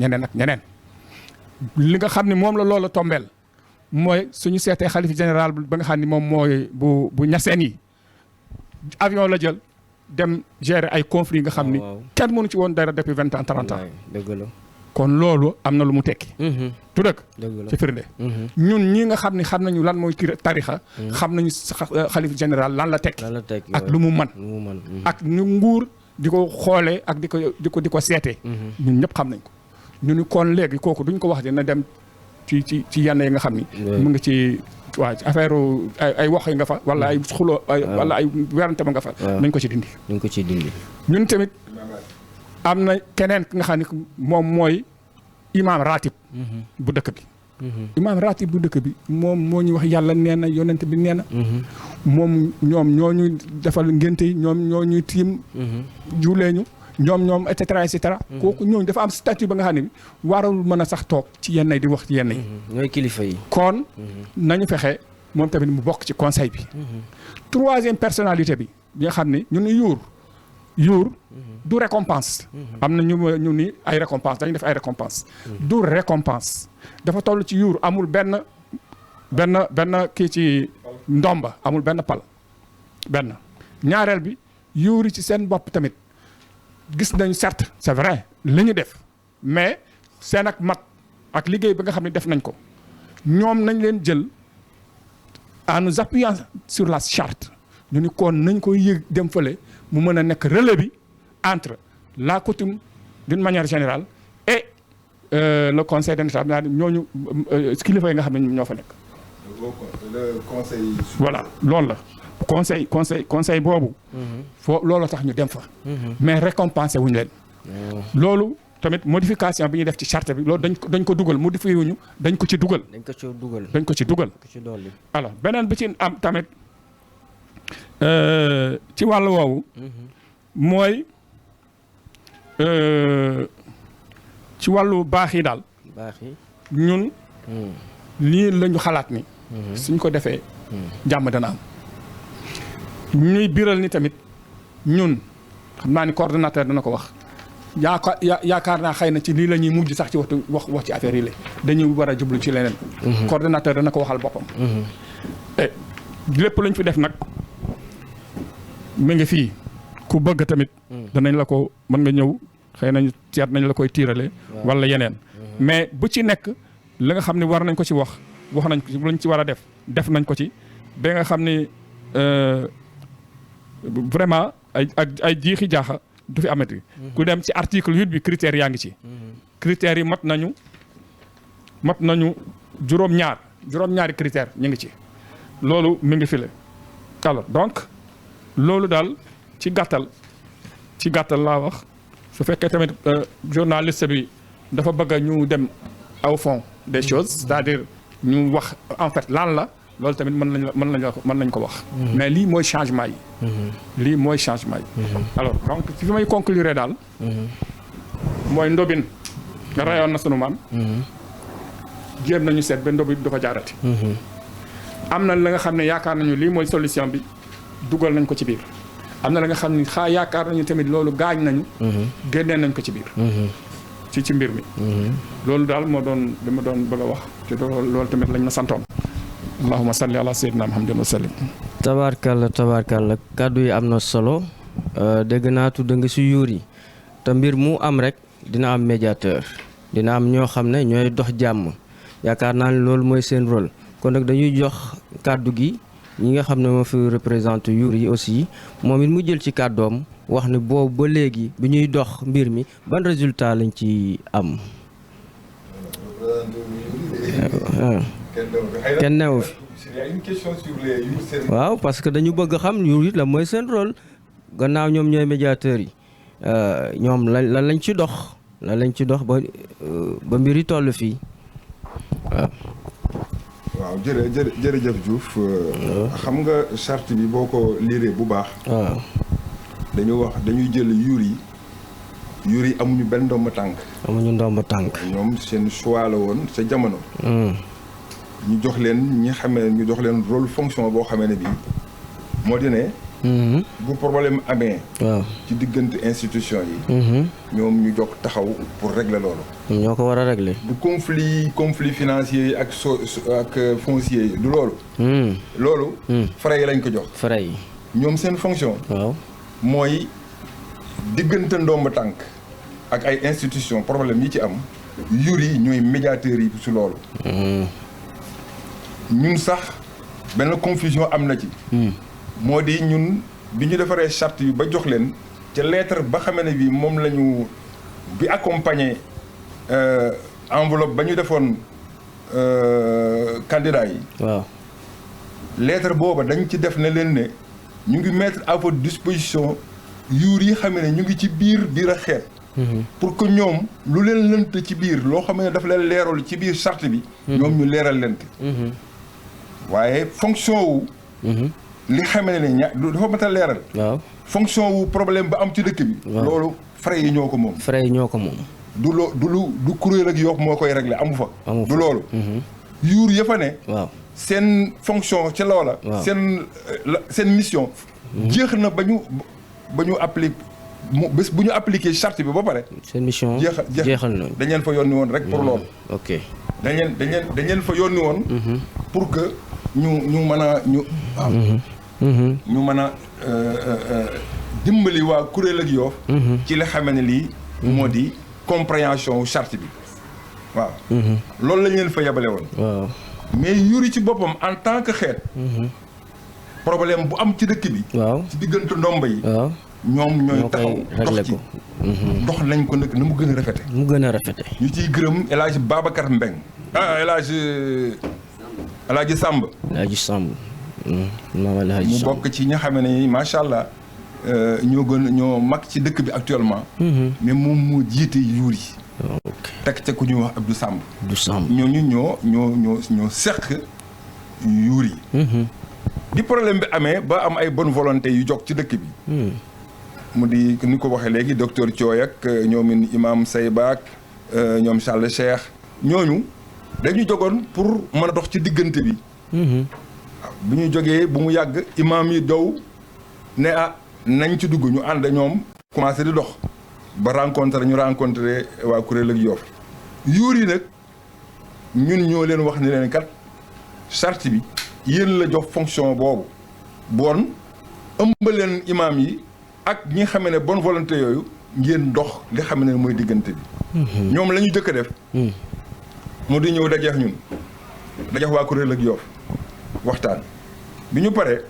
ñeneen ak ñeneen li nga xam ne moom la loola tombeel mooy suñu seetee xalif général ba nga xam ne moom mooy bu ñaseen yi avion la jël dem gérer ay conflits nga xam ni kenn mënu ci woon dara depuis 20 ans 30 ans dëgg la kon loolu am na lu mu tekki tu dëkk ci firnde ñun ñi nga xam ne xam nañu lan mooy tarixa xam nañu xalif général lan la tekki ak lu mu man ak ñu nguur di ko xoolee ak di ko seetee ñun ñëpp xam nañ ko ñu ni kon léegi kooku duñ ko wax dina dem ci yenn yi nga xam ni mu ngi ci waaw ci affaire ay wax yi nga fa wala ay xuloo wala ay werante ba nga fa nañ ko ci dindi ñun tamit am na keneen ki nga xam ne moom mooy imaam ratib bu dëkk bi imaam ratib bu dëkk bi moom moo ñu wax yàlla nee na yonent bi nee na moom ñoom ñoo ñu defal ngénte yi ñoom ñoo ñuy tiim juulee ñu ñoom et cetera kooku ñooñu dafa am statut ba nga xam ne bi warul mën a sax toog ci yenn di wax ci yenn yi ñooy kilifa yi kon nañu fexe moom tamit mu bokk ci conseil bi troisième personnalité bi nga xam ne ñu ni yuur du récompense am na ñu ni ay récompense dañu def ay récompense du récompense dafa toll ci yuur amul benn kii ci ndomba amul benn pal benn ñaareel bi yuur yi ci seen bopp tamit gis nañu certes c'est vrai li ñu def mais seen ak mat ak liggéey bi nga xam ne def nañ ko ñoom nañ leen jël en nous appuyant sur la charte ñu ni kon nañ ko yëg dem fële mu mën a nekk relais bi entre la coutume d'une manière générale et le conseil d'administration ñooñu kilifa yi nga xam ne ñoo fa nekk. le conseil. voilà loolu la conseil boobu. foo loolu tax ñu dem fa. mais récompensé wuñu leen. loolu tamit modification bi ñuy def ci charte bi loolu dañ ko dugal modifié wuñu dañ ko ci dugal. dañ ko ci dugal. alors beneen bi ci am tamit ci wàllu woowu. mooy ci wàllu baax yi daal. ñun. lii lañu xalaat ni. suñ ko defee. jàmm dana am. ñuy biral ni tamit ñun xam naa ni coordonnateur dana ko wax yaakaar naa xëy na ci lii la ñuy mujj sax ci wax ci affaire yi la dañuy war a jublu ci leneen. coordonnateur dana ko waxal boppam. lépp lañ fi def nag mu ngi fii ku bëgg tamit. danañ la ko mën nga ñëw xëy nañu seet nañ la koy tiirale. wala yeneen. mais bu ci nekk li nga xam ne war nañ ko ci wax nañ ko ci luñ ci war a def nañ ko ci ba nga xam ni. vraiment ay jiixi jaaxa du fi amati. ku dem ci article 8 bi critères yaa ngi ci. critères yi mat nañu juróom-ñaari critères ñu ngi ci. loolu mi ngi fi la alors donc loolu daal ci gàttal laa wax su fekkee tamit journaliste bi dafa bëgg ñu dem au fond des choses c'est-à-dire ñu wax en fait lan la. loolu tamit mën nañ ko wax. mais lii mooy changement yi. alors donc fi may conclure daal. mooy ndobin rayoon na sunu maam. jéem nañu seet ba ndobin dafa jaarati. am na la nga xam ne yaakaar nañu lii mooy solution bi dugal nañ ko ci biir. am na la nga xam ne yaakaar nañu tamit loolu gaañ nañu. génnee nañ ko ci biir. ci mbir mi. loolu daal moo doon li ma doon bëgg a wax te loolu tamit lañ ma santoon. allahumma salli ala sayyidina muhammadin wa sallim. tabaarkalla kàddu yi am na solo dégg naa tudd nga si yuur yi te mbir mu am rek dina am médiateur dina am ñoo xam ne ñooy dox jàmm yaakaar naa ne loolu mooy seen rôle kon nag dañuy jox kàddu gi ñi nga xam ne moo fi représenté yuur yi aussi moom it mu jël ci kàddoom wax ne boobu ba léegi bi ñuy dox mbir mi ban résultat lañ ci am. kenn newu fi waaw parce que dañu bëgg xam yuur yi la mooy seen rôle gannaaw ñoom ñooy médiateurs yi ñoom lan lañ ci dox ba mbir yi toll fii waaw jërëjëf Diouf xam nga charte bi boo ko liiree bu baax waaw dañuy jël yuur yi amuñu benn ndomba tànk ñoom seen choix la woon sa jamono ñu jox leen rôle fonction boo xamee ne bii moo di ne bu problème amee. waaw ci diggante institution yi. ñoom ñu jóg taxaw pour régler loolu. ñoo ko war a régler. du conflit financier yi ak foncier yi du loolu. loolu. frais yi lañ ko jox. frais yi. ñoom seen fonction. waaw mooy diggante ndomb tànk ak ay institution problème yi ci am yuri ñooy médiateurs yi ci loolu. ñun sax benn confusion am na ci. moo di ñun bi ñu defaree charte yi ba jox leen ca lettre ba xamee ne bi moom la ñu bi accompagner enveloppe ba ñu defoon candidat yi. waaw lettre booba dañ ci def ne leen ne ñu ngi mettre à votre disposition yuur yi xam ne ñu ngi ci biir a xeet. pour que ñoom lu leen lënt ci biir loo xam ne daf leen leerul ci biir charte bi. ñoom ñu leeral lent. waaye fonction wu. li xamee ne dafa mat a leeral. waaw fonction wu problème ba am ci dëkk bi. loolu frais yi ñoo ko moom. frais yi ñoo ko moom. du kuréel ak Yoff moo koy réglé amu fa. du loolu. yuur ya fa ne. waaw seen fonction ci loola. seen mission. jeex na ba ñu appliqué bés bu ñu appliqué charte bi ba pare. seen mission jeexal na dañ leen fa yónni woon rek pour loolu. ok dañ leen fa yónni woon. pour que ñu mën a ñu mën a dimbali waa kuréel ak Yoff. ci la xamee ne lii. moo di compréhension charte bi waaw. loolu lañ leen fa yebale woon. waaw mais yuri ci boppam en tant que xeet. problème bu am ci dëkk bi. waaw ci diggante ndomba yi. waaw ñoom ñooy taxaw dox ci. dox nañ ko nag na mu gën a rafete mu gën a rafete ñu ciy gërëm El Hadj Babacar Mbeng El Hadj Samb. El Hadj Samb. mu bokk ci ñi nga xam ne macha allah ñoo mag ci dëkk bi actuellement. mais moom moo jiite yuur yi. teg ca ku ñuy wax Abdou Samb. Abdou Samb ñooñu ñoo seq yuur yi. di problème bi amee ba am ay bonne volonté yu jog ci dëkk bi. mu di ni ko waxee léegi docteur Thioy ak ñoom imam Sayba ak ñoom Charles Cheikh ñooñu dañu jogoon pour mën a dox ci diggante bi. bu ñu jógee bu mu yàgg imam yi dow ne nañ ci dugg ñu ànd ñoom commencé di dox ba rencontré waa kuréel ak Yoff yuur yi nag ñun ñoo leen wax ni leen kat charte bi yéen la jox fonction boobu bon ëmbaleen imam yi ak ñi xam ne bonne volonté yooyu ngeen dox li xam ne mooy diggante bi. ñoom la ñu jëkk a def. mu di ñëw dajeex ñun dajeex waa kuréel ak Yoff waxtaan bi ñu paree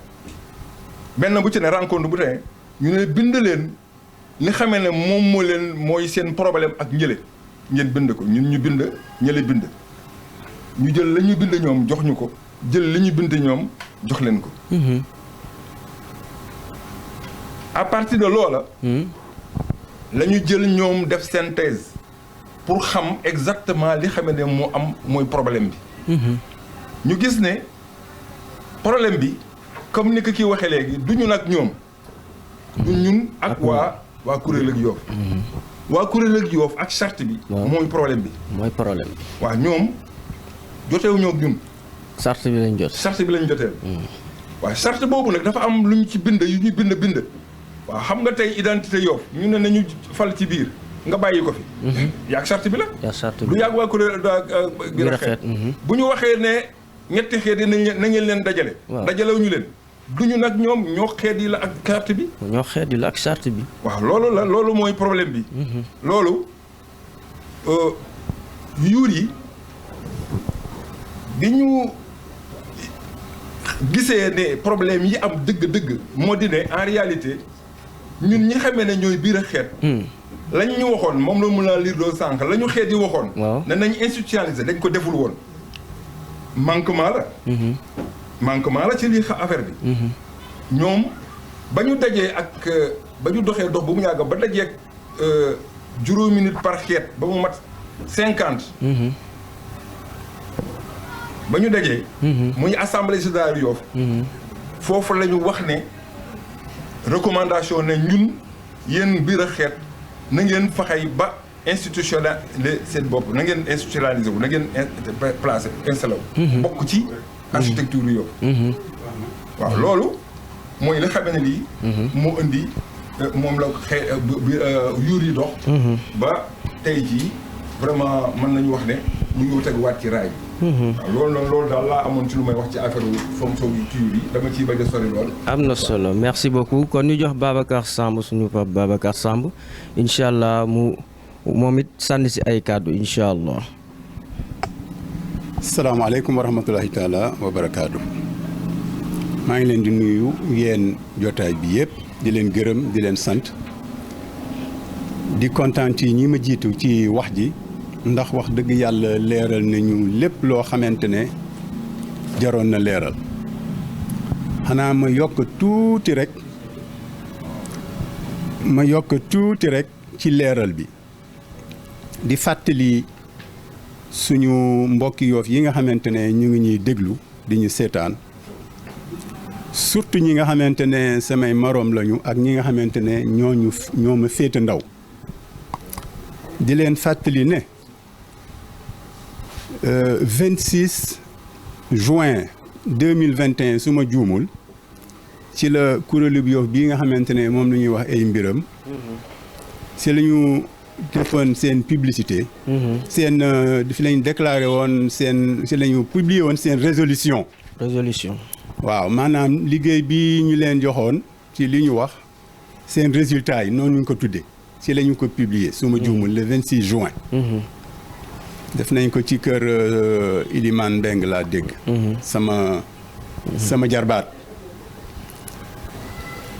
benn bu ci ne rencontre bu tey ñu ne bind leen li xamee ne moom mooy seen problème ak njële ngeen bind ko ñun ñu bind ñële bind ñu jël la ñu bind ñoom jox ñu ko jël li ñu bind ñoom jox leen ko. à partir de loola. la ñu jël ñoom def synthèse pour xam exactement li xamee ne moo am mooy problème bi. ñu gis ne problème bi comme ni ko kii waxee léegi du ñu nag ñoom. du ñun ak waa kuréel ak Yoff. waa kuréel ak Yoff ak charte bi. mooy problème bi. mooy problème bi. waaw ñoom jotewuñoo ak ñun. charte bi lañ jot. charte bi lañ joteel. waaw charte boobu nag dafa am lu ñu ci bind yu ñu bind. waaw xam nga tey identité Yoff ñu ne nañu fal ci biir nga bàyyi ko fi. yaag charte bi la. yaag charte bi du yàgg waa kuréel biir xeet. bu ñu waxee ne ñetti xeet yi na ngeen leen dajale. dajalewuñu leen. du ñu nag ñoom ñoo xeet yi la ak charte bi. ñoo xeet yi la ak charte bi. waaw loolu mooy problème bi. loolu yuur yi bi ñu gisee ne problème yi am dëgg-dëgg moo di ne en réalité ñun ñi xamee ne ñooy biir a xeet. lañ ñu waxoon moom la mun a lire doo sànq la ñu xeet yi waxoon. ne nañ institutionnaliser dañ ko deful woon. manquement la. manquement la ci lii affaire bi. ñoom ba ñu dajee ak ba ñu doxee dox ba mu yàgg ba dajee ak juróomi nit par xeet ba mu mat 50. ba ñu dajee. muy assemblée générale Yoff. foofu la ñu wax ne recommandation ne ñun yéen biir a xeet na ngeen faxay ba institutionnaliser seen bopp na ngeen institutionnaliser wu na ngeen placé installé wu. bokk ci architecture Yoff. waaw loolu mooy li xamee ne lii moo indi moom la yuur yi dox ba tey jii vraiment mën nañu wax ne ñu ngi teguwaat ci raay bi waaw loolu daal laa amoon ci lu may wax ci affaire fonction yu yuur yi dama ciy bañ a sori lool. am na solo merci beaucoup kon ñu jox Babacar Samb suñu pap Babacar Samb incha allah moom it sànni si ay kàddu incha allah. salaamaaleykum wa rahmatulahi taala wa barakaatu. maa ngi leen di nuyu yéen jotaay bi yëpp di leen gërëm di leen sant di kontaan ci ñi ma jiitu ci wax ji ndax wax dëgg yàlla leeral nañu lépp loo xamante ne jaroon na leeral xanaa ma yokk tuuti rek ci leeral bi di fàttali suñu mbokki Yoff yi nga xamante ne ñu ngi ñuy déglu di ñu seetaan surtout ñi nga xamante ne samay maroom lañu ak ñi nga xamante ne ñoo ma féete ndaw di leen fàttali ne 26 juin 2021 su ma juumul ci la kuréelu Yoff bii nga xamante ne moom la ñuy wax ay mbiram ci la ñu defoon seen publicité seen fi lañ déclaré woon seen ci la ñu publié woon seen résolution waaw maanaam liggéey bi ñu leen joxoon ci li ñu wax seen résultat yi noonu ñu ko tuddee ci la ñu ko publier su ma juumul le 26 juin def nañ ko ci kër Ilimane Mbeng laa dégg sama jarbaat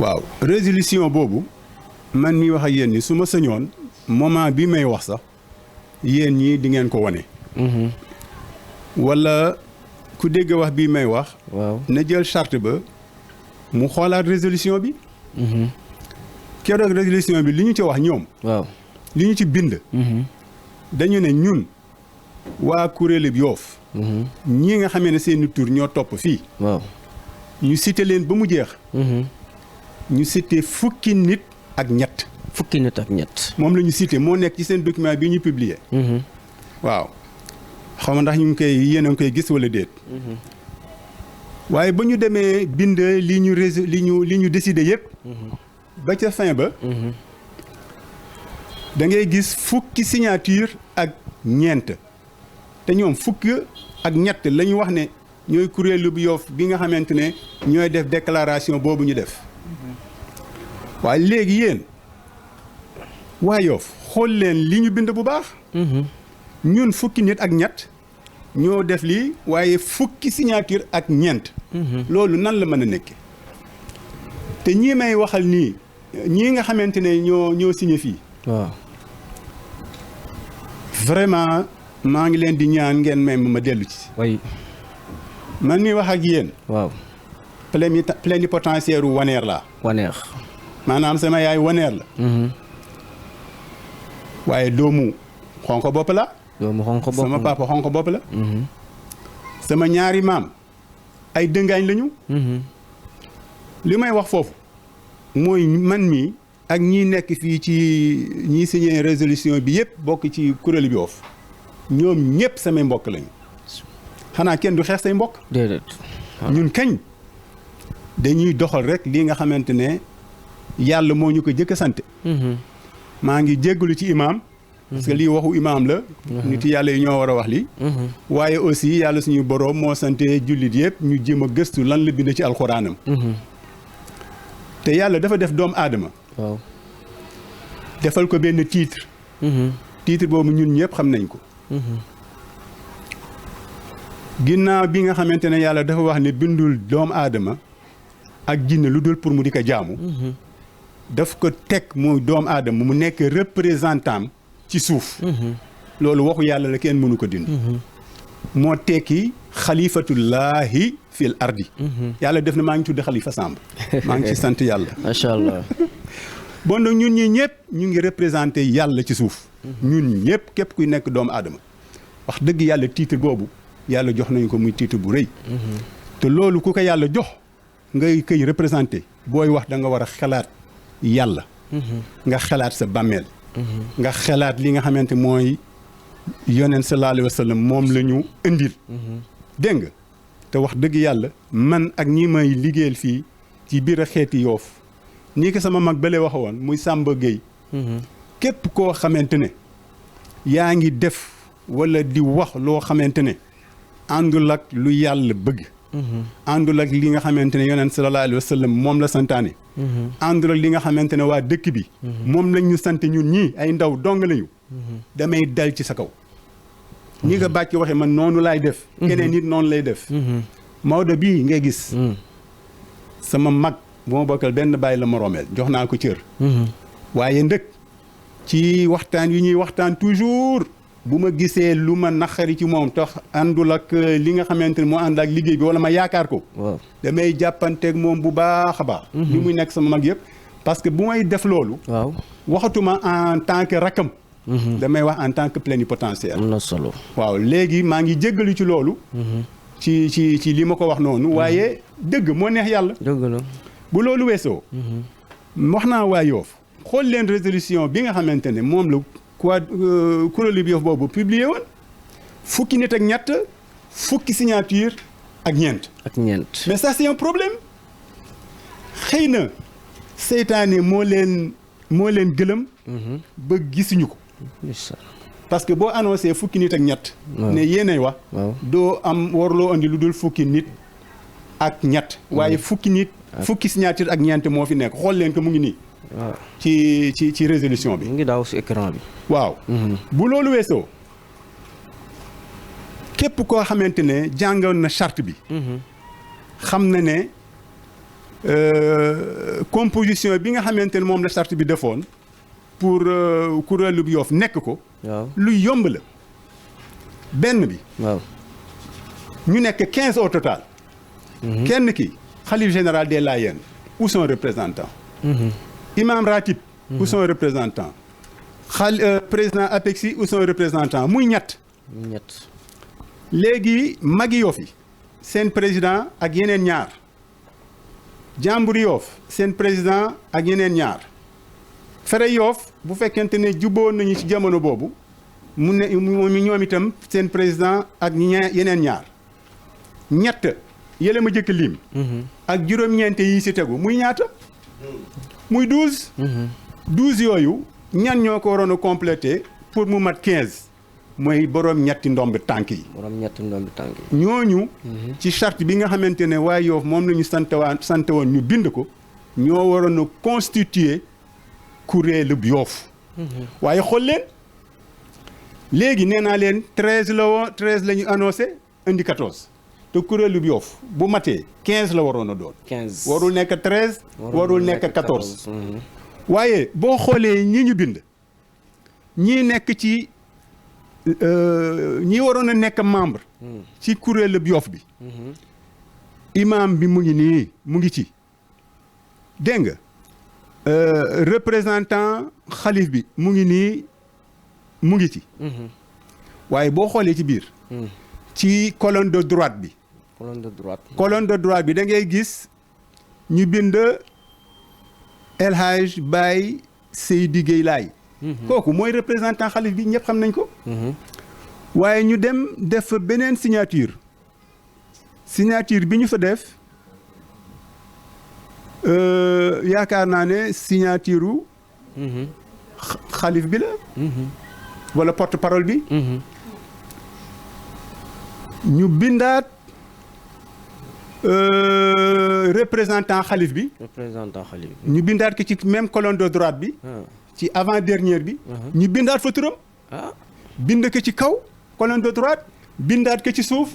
waaw résolution boobu man mi wax ak yéen ni su ma sañoon moment bi may wax sax yéen ñii di ngeen ko wane wala ku dégg wax bii may wax na jël charte ba mu xoolaat résolution bi keroog résolution bi li ñu ci wax ñoom li ñu ci bind dañu ne ñun waa kuréelu Yoff ñii nga xamee ne seeni tur ñoo topp fii ñu cité leen ba mu jeex ñu cité fukki nit ak ñett moom la ñu cité moo nekk ci seen document bi ñu publier waaw xaw ma ndax ñu ngi koy yéen a ngi koy gis wala déet waaye ba ñu demee bind li ñu décidé yëpp ba ca fin ba da ngay gis fukki signature ak ñeent te ñoom fukki ak ñett la ñu wax ne ñooy kuréelu Yoff bi nga xamante ne ñooy def déclaration boobu ñu def waaye léegi yéen waa Yoff xool leen li ñu bind bu baax ñun fukki nit ak ñett ñoo def lii waaye fukki signature ak ñeent loolu nan la mën a nekke te ñii may waxal nii ñii nga xamante ne ñoo signé fii vraiment maa ngi leen di ñaan ngeen may ma dellu ci man mi wax ak yéen plénipotentiaire u Waneer laa maanaam sama yaay Waneer la waaye doomu xonko bopp la sama papa xonko bopp la sama ñaari maam ay dëngaañ lañu li may wax foofu mooy man mi ak ñi nekk fii ci ñi signé résolution bi yëpp bokk ci kuréel bi Yoff ñoom ñëpp samay mbokk lañu xanaa kenn du xeex say mbokk déedéet ñun kañ dañuy doxal rek li nga xamante ne yàlla moo ñu ko jëkk a sant maa ngi jéggalu ci imaam parce que lii waxu imaam la nit yàlla yi ñoo war a wax lii waaye aussi yàlla suñu boroom moo sante jullit yëpp ñu jéem a gëstu lan la bind ci alxuraanam te yàlla dafa def doomu aadama defal ko benn titre titre boobu ñun ñëpp xam nañ ko ginnaaw bi nga xamante ne yàlla dafa wax ne bindul doomu aadama ak jinne lu dul pour mu di ko jaamu daf ko teg muy doomu aadama mu nekk représentant ci suuf loolu waxu yàlla la kenn mënu ko dindi moo tekki xalifatullaahi fil ardi yàlla def na maa ngi tudd Xalifa Samb maa ngi ci sant yàlla macha allah bon nag ñun ñi ñëpp ñu ngi représenté yàlla ci suuf ñun ñëpp képp kuy nekk doomu aadama wax dëgg yàlla titre boobu yàlla jox nañu ko muy titre bu rëy te loolu ku ko yàlla jox ngay koy représenté booy wax da nga war a xalaat yàlla nga xalaat sa bàmmeel nga xalaat li nga xamante mooy yonent sallallahu alayhi wa sallam moom la ñu indil dégg nga te wax dëgg yàlla man ak ñi may liggéeyal fii ci biir xeeti Yoff nii ko sama mag bële waxe woon muy Samba Gueye képp koo xamante ne yaa ngi def wala di wax loo xamante ne àndul ak lu yàlla bëgg àndul ak li nga xamante ne yonent sallallahu alayhi wa sallam moom la santaane àndul ak li nga xamante ne waa dëkk bi moom lañ ñu sant ñun ñii ay ndaw dong lañu damay dal ci sa kaw ñi nga bàcc waxe man noonu laay def keneen nit noonu lay def Maodo bii ngay gis sama mag bu ma bokkal benn bàyyi la moroomeel jox naa ko cër waaye ndëkk ci waxtaan yu ñuy waxtaan toujours bu ma gisee lu ma naqari ci moom tax àndul ak li nga xamante ne moo ànd ak liggéey bi wala ma yaakaar ko damay jàppanteeg moom bu baax a baax li muy nekk sama mag yëpp parce que bu may def loolu waxatuma en tant que rakam damay wax en tant que plénipotentiaire am na solo waaw léegi maa ngi jéggalu ci loolu ci li ma ko wax noonu waaye dëgg moo neex yàlla dëgg la bu loolu weesoo wax naa waa Yoff xool leen résolution bi nga xamante ne moom la kuréelu Yoff boobu publié woon fukki nit ak ñett fukki signature ak ñeent mais ça c'est un problème xëy na seytaane moo leen gëlëm ba gisuñu ko parce que boo annoncé fukki nit ak ñett ne yéenay wax doo am warloo andi lu dul fukki nit ak ñett waaye fukki signature ak ñeent moo fi nekk xool leen ko mu ngi nii ci résolution bi mu ngi daaw si écran bi waaw bu loolu weesoo képp koo xamante ne jàngoon na charte bi xam na ne composition bi nga xamante ne moom la charte bi defoon pour kuréelu Yoff nekk ko lu yomb la benn bi ñu nekk 15 au total kenn ki xalif général des Layènes ou son représentant imam ratib ou son représentant président APEXI ou son représentant muy ñett léegi magi Yoff yi seen président ak yeneen ñaar jàmburi Yoff seen président ak yeneen ñaar fere Yoff bu fekkente ne jubboon nañu ci jamono boobu mu ne ñoom itam seen président ak yeneen ñaar ñett yële ma jëkk lim ak juróom-ñeente yi si tegu muy ñaata muy 12 12 yooyu ñan ñoo ko waroon a complété pour mu mat 15 mooy boroom ñetti ndomb tànk yi ñooñu ci charte bi nga xamante ne waa Yoff moom la ñu sant woon ñu bind ko ñoo waroon a constituer kuréelu Yoff waaye xool leen léegi nee naa leen 13 la woon 13 la ñu annoncé indi 14 te kuréelu Yoff bu matee 15 la waroon a doon 15 warul nekk 13 warul nekk 14 waaye boo xoolee ñi ñu bind ñii nekk ci ñi waroon a nekk membre ci kuréelu Yoff bi imam bi mu ngi nii mu ngi ci dégg nga représentant xalif bi mu ngi nii mu ngi ci waaye boo xoolee ci biir ci colonne de droite bi colonne de droite bi da ngay gis ñu bind El Hadj Baye Seydi Gueye Laye kooku mooy représentant xalif bi ñëpp xam nañ ko waaye ñu dem def beneen signature bi ñu fa def yaakaar naa ne signature xalif bi la wala porte parole bi ñu bindaat représentant xalif bi ñu bindaat ko ci même colonne de droite bi ci avant dernière bi ñu bindaat fa turam bind ko ci kaw colonne de droite bindaat ko ci suuf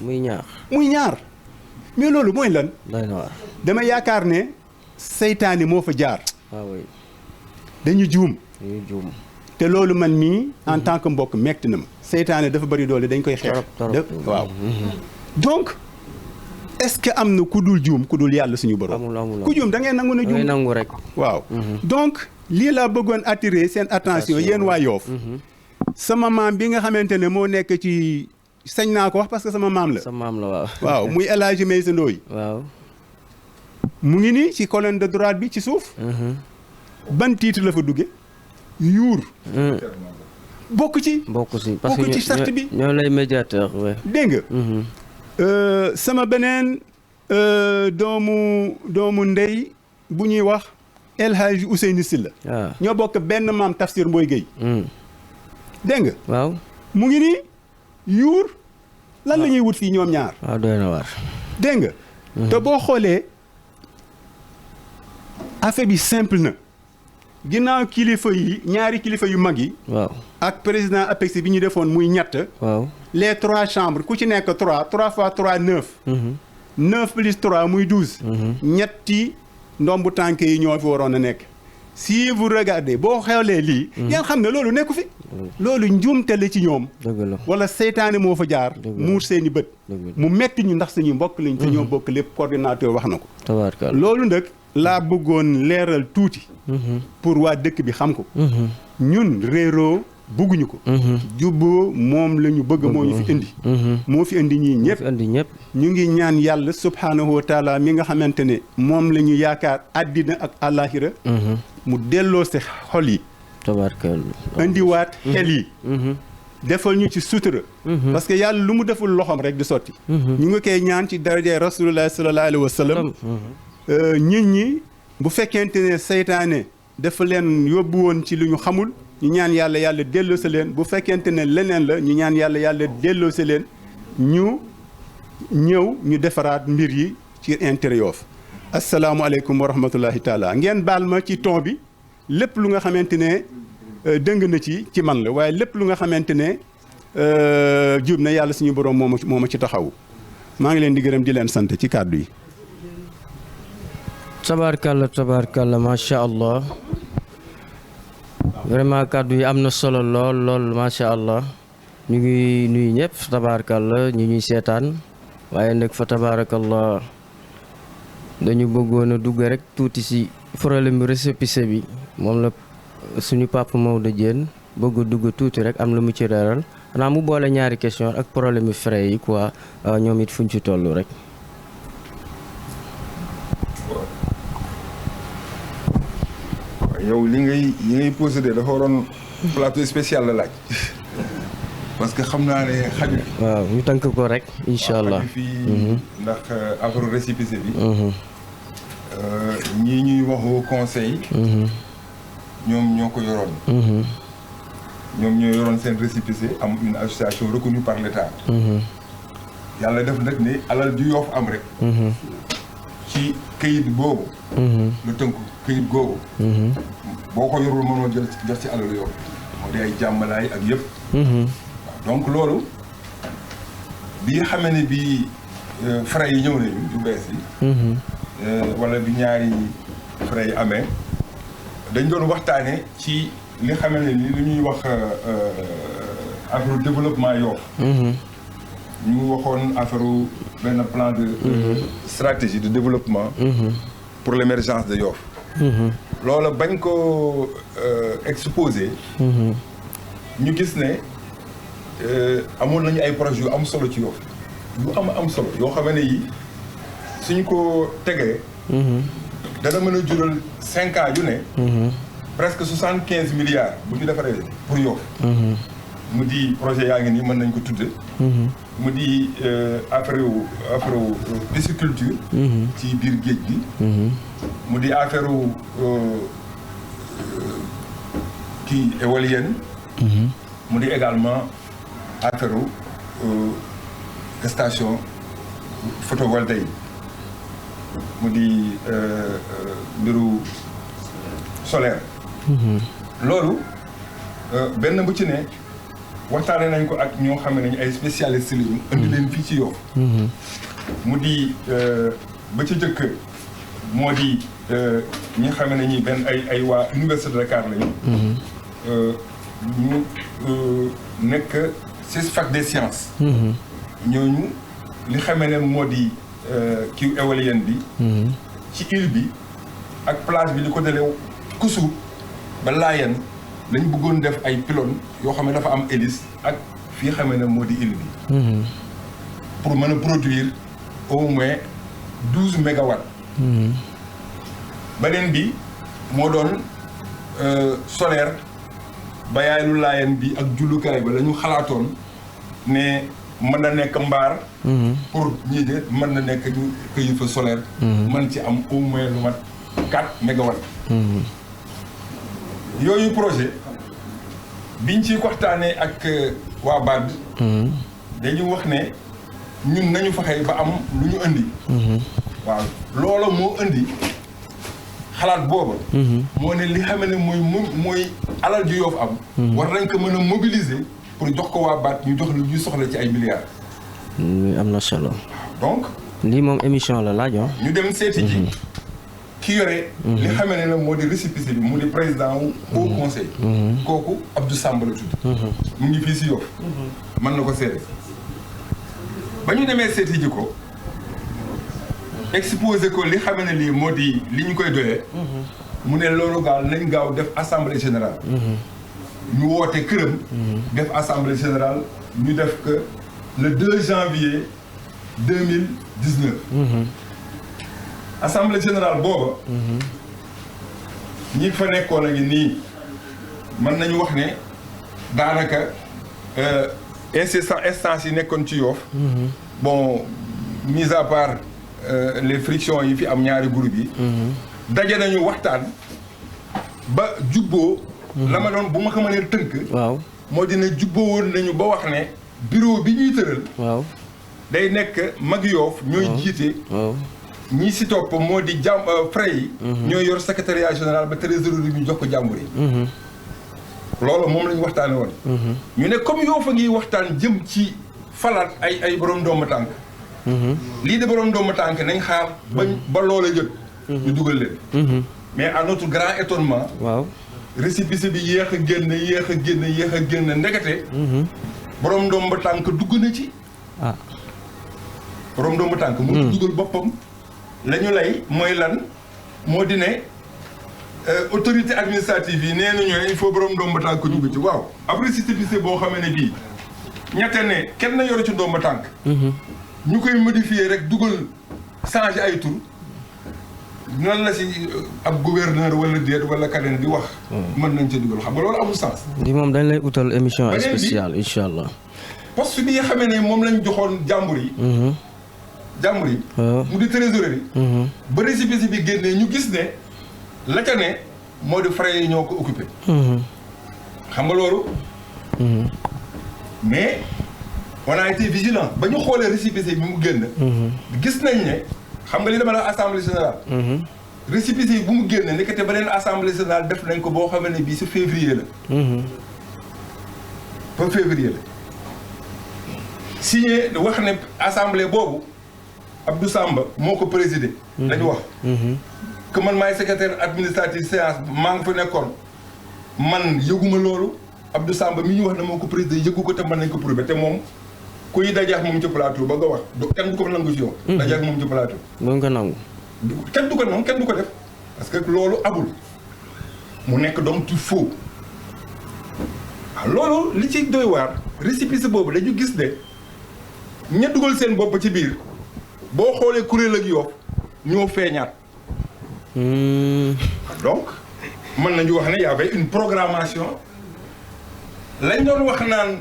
muy ñaar mais loolu mooy lan dama yaakaar ne seytaane moo fa jaar dañu juum te loolu man mii en tant que mbokk metti na ma seytaane dafa bari doole dañ koy xeex waaw donc est-ce que am na ku dul juum ku dul yàlla suñu borom ku juum da ngay nangu na juum nangu rek waaw donc lii laa bëggoon attirer seen attention yéen waa Yoff sama maam bi nga xamante ne moo nekk ci sañ naa ko wax parce que sama maam la waaw muy El Hadji Meïssa Ndoye mu ngi nii ci colonne de droite bi ci suuf ban titre la fa dugge yuur bokk ci parce que ci charte bi ñoo lay médiateur dégg nga sama beneen doomu ndey bu ñuy wax El Hadji Ousseynou Sylla ñoo bokk benn maam Tafsir Mboye Gueye dégg nga waaw mu ngi nii yuur lan la ñuy wut fii ñoom ñaar waaw doy na waar dégg nga te boo xoolee affaire bi simple na ginnaaw kilifa yi ñaari kilifa yu mag yi waaw ak président APEX bi ñu defoon muy ñett waaw les 3 chambres ku ci nekk 3 fois 3 9 9 plus 3 muy 12 ñetti ndombu tànk yi ñoo fi waroon a nekk si vous regardez boo xewlee lii ngeen xam ne loolu nekku fi loolu njuumte la ci ñoom dëgg la wala seytaane moo fa jaar muur seeni bët mu metti ñu ndax suñu mbokk lañ te ñoo bokk lépp coordinateur wax na ko tabaarkalla loolu nag laa bëggoon leeral tuuti pour waa dëkk bi xam ko ñun réeroo bëgguñu ko jubboo moom la ñu bëgg moo ñu fi indi moo fi indi ñii ñëpp ñu ngi ñaan yàlla subhaanahu wa taala mi nga xamante ne moom la ñu yaakaar àddina ak àllaaxira mu delloo si xol yi tabaarkalla indiwaat xel yi defal ñu ci sutura parce que yàlla lu mu deful loxoom rek di sotti ñu ngi koy ñaan ci daraja rasulullah sallallahu alayhi wa sallam nit ñi bu fekkente ne seytaane dafa leen yóbbu woon ci lu ñu xamul ñu ñaan yàlla delloosi leen bu fekkente ne leneen la ñu ñaan yàlla delloosi leen ñu ñëw ñu defaraat mbir yi ci intérêt Yoff asalaamualeykum wa rahmatullahi taala ngeen baal ma ci ton bi lépp lu nga xamante ne dëng na ci man la waaye lépp lu nga xamante ne jub na yàlla suñu borom moo ma ci taxawu maa ngi leen di gërëm di leen sant ci kàddu yi tabaarkalla macha allah vraiment kàddu yi am na solo lool macha allah ñu ngi nuyu ñëpp tabaarkalla ñu ñuy seetaan waaye nag fa tabaarakallah dañu bëggoon a dugg rek tuuti ci problème bi récépissé bi moom la suñu papa Maodo Diène bëgg a dugg tuuti rek am lu mu ci reeral xanaa mu boole ñaari question ak problème bi frais yi quoi ñoom it fuñ ci toll rek. yow li ngay posé de dafa waroon plateau spécial la laaj parce que xam naa ne xaju fi. waaw ñu tënk ko rek incha allah fii ndax affaire récépissé bi. ñii ñuy waxu conseil. ñoom ñoo ko yoroon. ñoom ñoo yoroon seen récépissé am une association reconnue par l'État. yàlla def nag ni alal ju Yoff am rek. ci këyit boobu. lu tënku këyit googu. boo ko yorul mënoo jël ci alal Yoff moo di ay jàmmalaay ak yëpp. donc loolu bi nga xamee ne bii frais yi ñëw nañu yu bees yi. wala bi ñaari frais yi amee dañ doon waxtaane ci li nga xamee ne ni li ñuy wax affaire développement Yoff. ñu waxoon affaire benn plan de stratégie de développement. pour l'émergence de Yoff. loola bañ ko exposé. ñu gis ne amoon nañu ay projets yu am solo ci Yoff yu am solo yoo xam ne yi suñ ko tegee. dana mën a jural 5 ans yu ne. presque 75 milliards bu ñu defaree pour Yoff. mu di projet yaa ngi nii mën nañ ko tudde mu di affaire pisciculture. ci biir géej gi. mu di affaire kii éolienne. mu di également affaire station photovoltaïque mu di mbiru solaire. loolu benn bu ci ne waxtaane nañ ko ak ñoo xam ne nañu ay spécialistes lañu indi leen fii ci Yoff. mu di ba ci jëkk moo di ñi nga xam ne ñi benn ay waa université de Dakar lañu. ñu nekk ci fac des sciences. ñooñu li xamee ne moo di kii éolienne bi. ci île bi ak plage bi li ko dalee Kusu ba Laayeen lañ bëggoon def ay pylônes yoo xam ne dafa am hélice ak fii xamee ne moo di île bi. pour mën a produire au moins 12 mégawatts. beneen bi moo doon solaire. bayaalu Laayeen bi ak jullukaay ba la ñu xalaatoon ne mën na nekk mbaar. pour ñii de mën na nekk ñu këyit fa solaire. mën ci am au moins lu mat 4 mégawatts. yooyu projet biñ ci waxtaanee ak waa BAD. dañu wax ne ñun nañu fexe ba am lu ñu indi. waaw loola moo indi xalaat booba. moo ne li xam ne mooy alal ju Yoff am. war nañ ko mën a mobiliser pour jox ko waa BAD ñu jox lu ñu soxla ci ay milliards. am na solo. donc. lii moom émission la laaj ñu dem seeti ji. ki yore. li xam ne nag moo di récépissé bi mu di président wu au conseil. kooku Abdou Samb la tudd. mu ngi fii si Yoff. mën na ko seede. ba ñu demee seeti ji ko. exposé ko li xam ne lii moo di li ñu koy doyee. mu ne loolu gaal nañ gaaw def assemblée générale. ñu woote këram. def assemblée générale ñu def que le 2 janvier 2019. assemblée générale booba. ñi fa nekkoon a ngi nii mën nañu wax ne daanaka instance yi nekkoon ci Yoff. bon mis à part les frictions yi fi am ñaari groupe yi. daje nañu waxtaan ba jubboo. la ma doon bu ma ko mënee tënk. waaw moo dina jubboo woon nañu ba wax ne bureau bi ñuy tëral. waaw day nekk mag Yoff ñooy jiite. waaw ñi si topp moo di frais yi. ñooy yor secrétariat général ba trésorerie bi ñu jox ko jàmbur yi. loolu moom la ñu waxtaane woon. ñu ne comme Yoff a ngi waxtaan jëm ci falaat ay borom doomu tànk. lii de borom doomu tànk nañ xaar ba loola jot. ñu dugal leen. mais à notre grand étonnement. waaw récépissé bi yéex a génn ndekete. borom doomu tànk dugg na ci. ah borom doomu tànk mu dugal boppam. la ñu lay mooy lan moo di ne autorité administrative yi nee nañu ne il faut borom doomu tànk dugg ci waaw. ab récépissé boo xamee ne bii ñette ne kenn yoru ci doomu tànk. ñu koy modifier rek dugal changer ay tur nan la si ab gouverneur wala déet wala keneen di wax. mën nañ ca dugal xam nga loolu amul sens. di moom dañ lay utal émission spéciale incha allah. poste bi nga xamee ne moom lañ joxoon jàmbur yi. jàmbur yi. mu di trésorerie bi. ba récépissé bi génnee ñu gis ne la ca ne moo di frais yi ñoo ko occupé. xam nga loolu. mais on a été vigilant ba ñu xoolee récépissé bi mu génn. gis nañ ne xam nga li dama la assemblée générale. récépissé bu mu génn nekkate beneen assemblée générale def nañ ko boo xam ne bii si février la. ba février la. signé wax ne assemblée boobu. Abdou Samba moo ko présidé. lañu wax. que man maay secrétaire administratif séance maa ngi fa nekkoon man yëguma loolu Abdou Samba mi ñu wax ne moo ko présidé yëgu ko te mën nañ ko prouvé te moom kuy dajeex moom ci plateau ba nga wax kenn du ko nangu ci yow. dajeex moom ci plateau. mën nga nangu. kenn du ko nangu kenn du ko def parce que loolu abul mu nekk donc tu faux waaw loolu li ci doy waar récépissé boobu dañu gis ne ña dugal seen bopp ci biir. boo xoolee kuréel ak Yoff ñoo feeñaat. donc mën nañu wax ne y avait une programmation lañ doon wax naan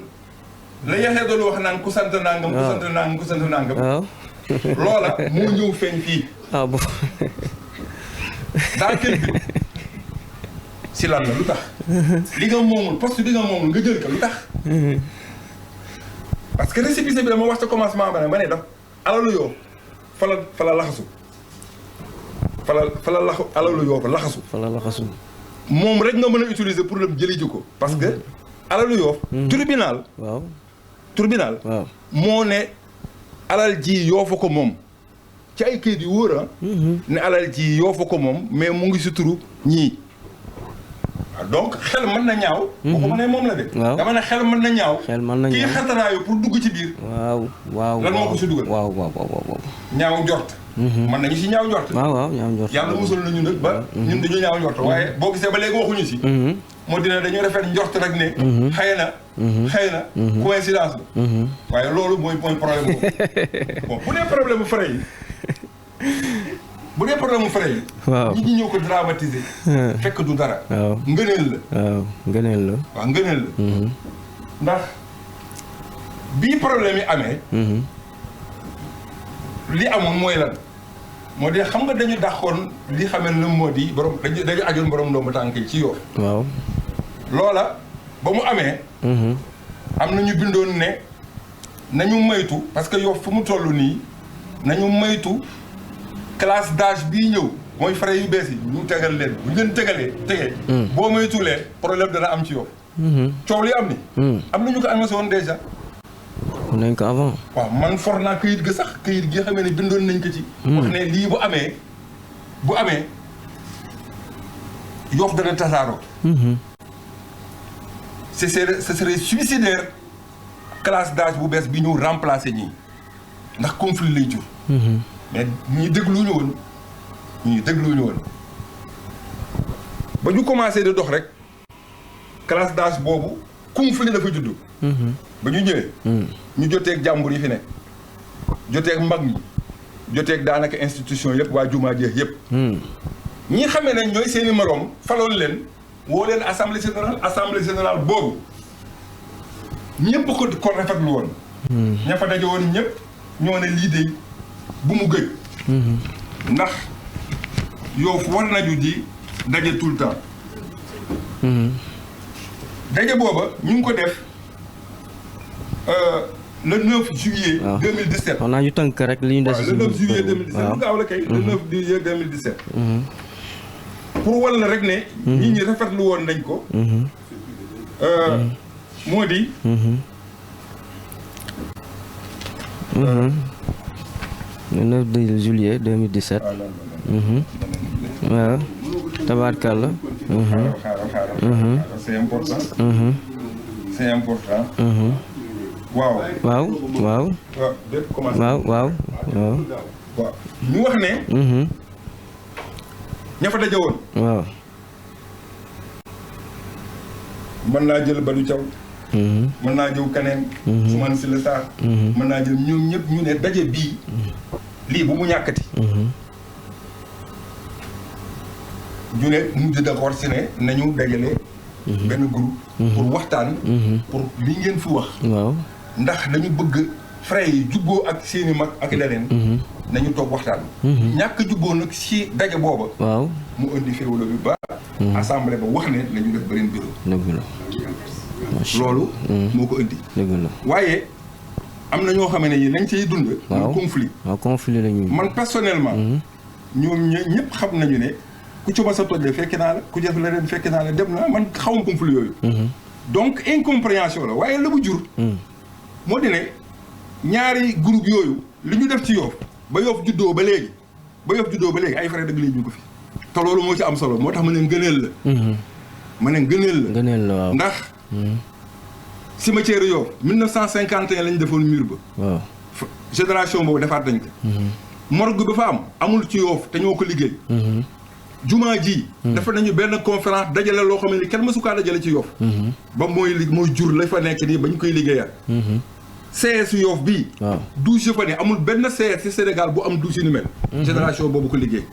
la yaxee doon wax naan ku sant nangam. ku sant nangam ku sant nangam. waaw loola moo ñëw feeñ fii. ah bon. daa kër bi si lan la lu tax. li nga moomul poste bi nga moomul nga jël ko lu tax. parce que récépissé bi dama wax ca commencement ba ne ma ne daf alalu Yoff fa la laxasu fa la laxu alalu Yoff laxasu. fa la laxasu. moom rek nga mën a utiliser pour dem jëli ji ko. parce que alalu Yoff. tribunal. waaw. tribunal. waaw moo ne alal ji Yoff ko moom ci ay kayit yu wóor a. ne alal ji Yoff ko moom mais mu ngi si turu ñii. waaw donc xel mën na ñaaw. waxuma ne moom la de. waaw dama ne xel mën na ñaaw. xel mën na ñaaw kii xataraayu pour dugg ci biir. waaw. lan moo ko si dugal. waaw. ñaaw njort. mën nañu si ñaaw njort. waaw ñaaw njort. yàlla musul nañu nag ba. ñun dañu ñaaw njort waaye boo gisee ba léegi waxuñu si. moo dina dañu rafet njort rek ne. xëy na. coïncidence la. waaye loolu mooy problème boobu. bon bu dee problème mu frais yi. bu dee problème mu frais yi. waaw nit ñi ñëw ko dramatiser. fekk du dara. waaw ngëneel la. waaw ngëneel la. waaw ngëneel la. ndax bii problème yi amee. li amoon mooy lan moo di xam nga dañu dàqoon li xamee ne moo di borom dañu ajoon borom ndomba tànk yi ci Yoff. waaw. loola ba mu amee. am na ñu bindoon ne nañu moytu parce que Yoff fu mu toll nii nañu moytu classe d'âge bii ñëw mooy frais yu bees yi ñu tegal leen bu ñu leen tegee. boo moytuwulee problème dana am ci Yoff. coow li am ni. am na ñu ko annoncé woon déjà. nañ ko avant. waaw man for naa këyit ga sax këyit gi nga xamee ne bindoon nañ ko ci. wax ne lii bu amee Yoff dana tasaaroo. ce serait suicidaire classe d'âge bu bees bi ñu remplacer ñii ndax conflit lay jur. mais ñi dégluwuñu woon ba ñu commencé di dox rek classe d'âge boobu conflit dafa juddu. ba ñu ñëwee. ñu joteeg jàmbur yi fi nekk joteeg mag ñi joteeg daanaka institution yëpp waa jumaa jeex yëpp. ñi xamee ne ñooy seeni moroom faloon leen woo leen assemblée générale boobu ñëpp ko rafetlu woon. ña fa daje woon ñëpp ñoo ne lii de bu mu gëj. ndax Yoff war nañu di daje tout le temps. daje booba ñu ngi ko def. Le 9 juillet 2017. On a eu tant que le 9 juillet 2017. Lu gaaw la kay le 9 juillet 2017. pour wal na rek ne. nit ñi rafetlu woon nañ ko. moo di. Le 9 juillet 2017. waaw. tabaarkalla. C'est important. C'est important. waaw. waaw. waaw déet commencé. waaw. ñu wax ne. ña fa daje woon. waaw. mën naa jël Badou Thiaw. mën naa jëw keneen. Ousmane Sylla Sarr. mën naa jël ñoom ñëpp ñu ne daje bii. lii bu mu ñàkkati. ñu ne ñu di d'accord si ne nañu dajale. benn groupe. pour waxtaan. pour li ngeen fi wax. waaw. ndax dañu bëgg frais yi jubboo ak seeni mag ak leneen. nañu toog waxtaan. ñàkk jubboo nag si daje booba. waaw mu indi féewalo bi ba. assemblée ba wax ne nañu def beneen bureau. dëgg la. loolu. moo ko indi. dëgg la waaye am na ñoo xam ne yi nañ cay dund. waaw conflit. waaw conflit la ñuy. man personnellement. ñoom ñëpp xam nañu ne ku ci sa tojle fekk naa la ku def leneen fekk naa la dem naa man xawma conflit yooyu. donc incompréhension la waaye la bu jur. moo di ne ñaari groupe yooyu li ñu def ci Yoff ba Yoff juddoo ba léegi ay frère dëgg lañu ko fi te loolu moo ci am solo moo tax ma ne ngëneel la. ma ne ngëneel la waaw. ndax cimetière Yoff 1951 lañ defoon mur ba. waaw génération boobu defaat nañ ko. morgue ba fa amul ci Yoff te ñoo ko liggéey. jumaa ji. dafa nañu benn conférence dajale loo xam ne kenn mësu kaa dajale ci Yoff. ba mooy jur la fa nekk nii ba ñu koy liggéeyal. CS Yoff bii. waaw douche fa ne amul benn CS ci Sénégal bu am douche yu ni mel. génération boobu ko liggéey.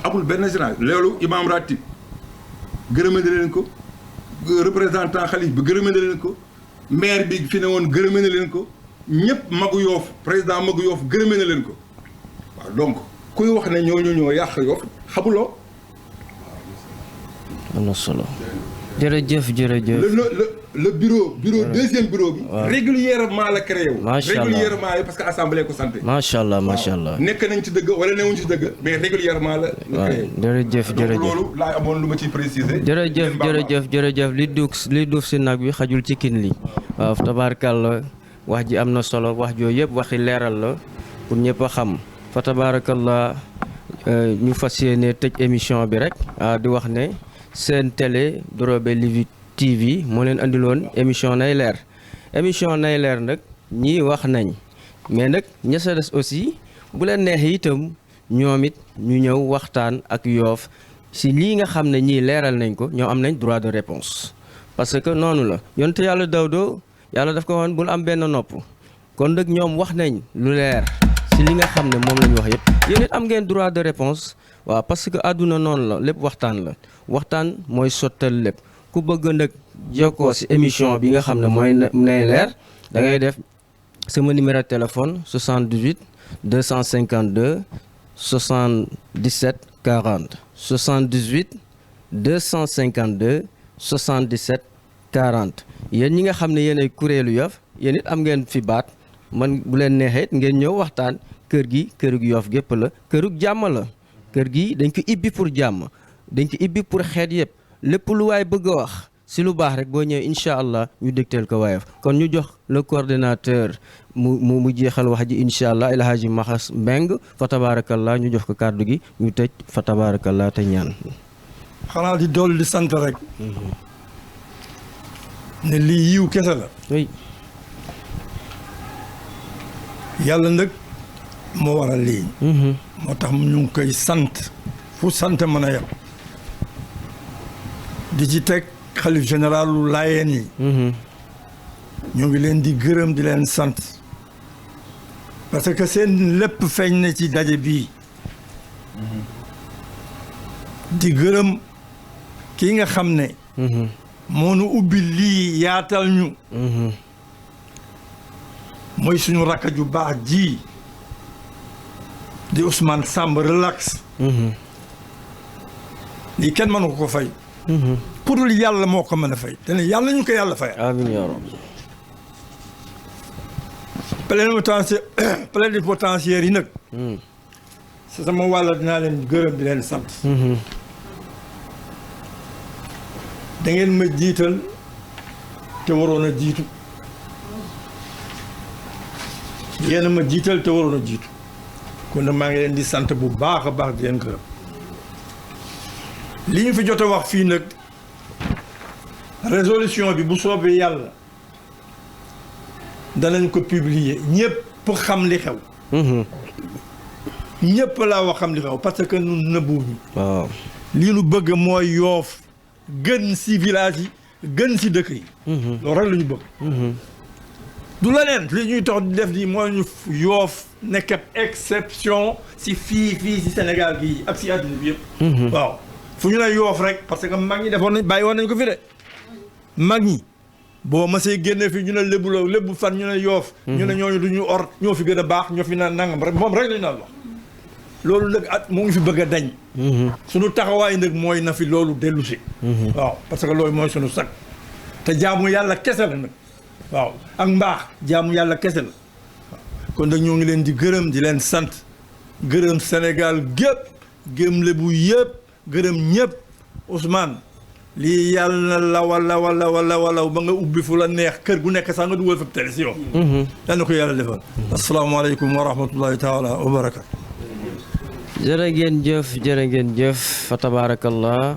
amul benn génération loolu imam ratib gërëme na leen ko représentant xalif bi gërëme na leen ko maire bi fi ne woon gërëme na leen ko ñëpp magu Yoff président magu Yoff gërëme na leen ko waaw donc kuy wax ne ñoo yàq Yoff xamuloo. am na solo. jërëjëf. le bureau deuxième bureau bi. régulièrement la créé wu. macha allah régulièrement parce que assemblée ko santé. macha allah nekk nañ ci dëgg wala newuñ ci dëgg mais régulièrement la. créé jërëjëf. donc loolu laa amoon lu ma ciy préciser. jërëjëf li duuf si nag bi xajul ci kin li. waaw tabaarkalla wax ji am na solo wax jooju yëpp waxi leeral la pour ñëpp a xam fa tabaarakallah ñu fas yéene tëj émission bi rek di wax ne. seen télé Dorobe TV moo leen andiloon émission nay leer nag ñii wax nañ mais nag ña sa des aussi bu leen neexee itam ñoom it ñu ñëw waxtaan ak Yoff si lii nga xam ne ñii leeral nañ ko ñoom am nañ droit de réponse parce que noonu la yonte yàlla Daawuda yàlla daf ko waxoon bul am benn nopp kon nag ñoom wax nañ lu leer si li nga xam ne moom la ñu wax yëpp yéen it am ngeen droit de réponse waaw parce que àdduna noonu la lépp waxtaan la waxtaan mooy sottal lépp ku bëgg nag jokkoo ci émission bi nga xam ne mooy nay leer da ngay def sama numéro téléphone 78 252 77 40 78 252 77 40 yéen ñi nga xam ne yéen ay kuréelu Yoff yéen it am ngeen fi baat man bu leen neexee ngeen ñëw waxtaan kër gi kërug Yoff gépp la kërug jàmm la kër gi dañ ko ibbi pour jàmm dañ ko ibbi pour xeet yëpp lépp lu waay bëgg a wax si lu baax rek boo ñëwee incha allah ñu dégteel ko waayef kon ñu jox le coordinateur mu jeexal wax ji incha allah El Hadji Maxas Mbeng fa tabaarakallah ñu jox ko kàddu gi ñu tëj fa tabaarakallah te ñaan. xanaa di dolli di sant rek. ne lii yiw kese la. oui. yàlla nag moo waral lii. moo tax ñu ngi koy sant fu sant mën a yem. di ci teg xalif général lu Laayeen yi. ñu ngi leen di gërëm di leen sant. parce que seen lépp feeñ na ci daje bii. di gërëm kii nga xam ne. moo nu ubbi lii yaatal ñu. mooy suñu rakk ju baax ji. di Ousmane Samb relax. lii kenn mënu ko fay. pour yàlla moo ko mën a fay. te ne yàlla ñu ko yàlla fay. amiin yaa rabbi. plénipotentiaire yi nag. si sama wàll dinaa leen gërëm di leen sant. da ngeen ma jiital te waroon a jiitu. yéen a ma jiital te waroon a jiitu. kon nag maa ngi leen di sant bu baax a baax di leen gërëm. li ñu fi jot a wax fii nag résolution bi bu soobee yàlla danañ ko publier ñëpp xam li xew. ñëpp laa wax xam li xew parce que ñun nëbbuwuñu. waaw lii nu bëgg mooy Yoff gën si village yi gën si dëkk yi. loolu rek la ñu bëgg. du leneen li ñuy tax di def di mooy ñu Yoff nekk ab exception si fii si Sénégal gii ak si àdduna bi yëpp. waaw fu ñu ne Yoff rek parce que mag ñi defoon nañ bàyyi woon nañ ko fi de mag ñi boo masee génne fii ñu ne lébu la lébu fan ñu ne Yoff. ñu ne ñooñu du ñu or ñoo fi gën a baax ñoo fi naan nangam rek moom rek lañu naan wax. loolu nag at mu ngi fi bëgg a dañ. suñu taxawaay nag mooy na fi loolu dellu si. waaw parce que loolu mooy suñu sag te jaamu yàlla kese la nag. waaw ak mbaax jaamu yàlla kese la. kon nag ñoo ngi leen di gërëm di leen sant gërëm Sénégal gépp gërëm lébu yëpp gërëm ñëpp Ousmane lii yàlla na wala ba nga ubbi fu la neex kër gu nekk sax nga dugal fa télévision. yal na ko yàlla defal. asalaamaaleykum wa rahmatullahi taala wa barakatu. jërë ngeen jëf fa tabaarakallah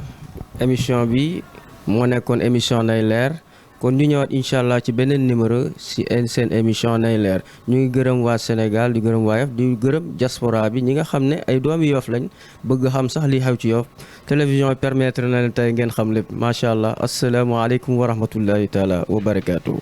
émission bi moo nekkoon émission nay leer kon ñu ñëwaat incha allah ci beneen numéro si seen émission nay leer ñu ngi gërëm waa Sénégal di gërëm waa Yoff di gërëm diaspora bi ñi nga xam ne ay doomi Yoff lañ bëgg xam sax li xew ci Yoff télévision permettre na leen tey ngeen xam lépp macha allah asalaamaaleykum wa rahmatullahi taala wa barakaatu.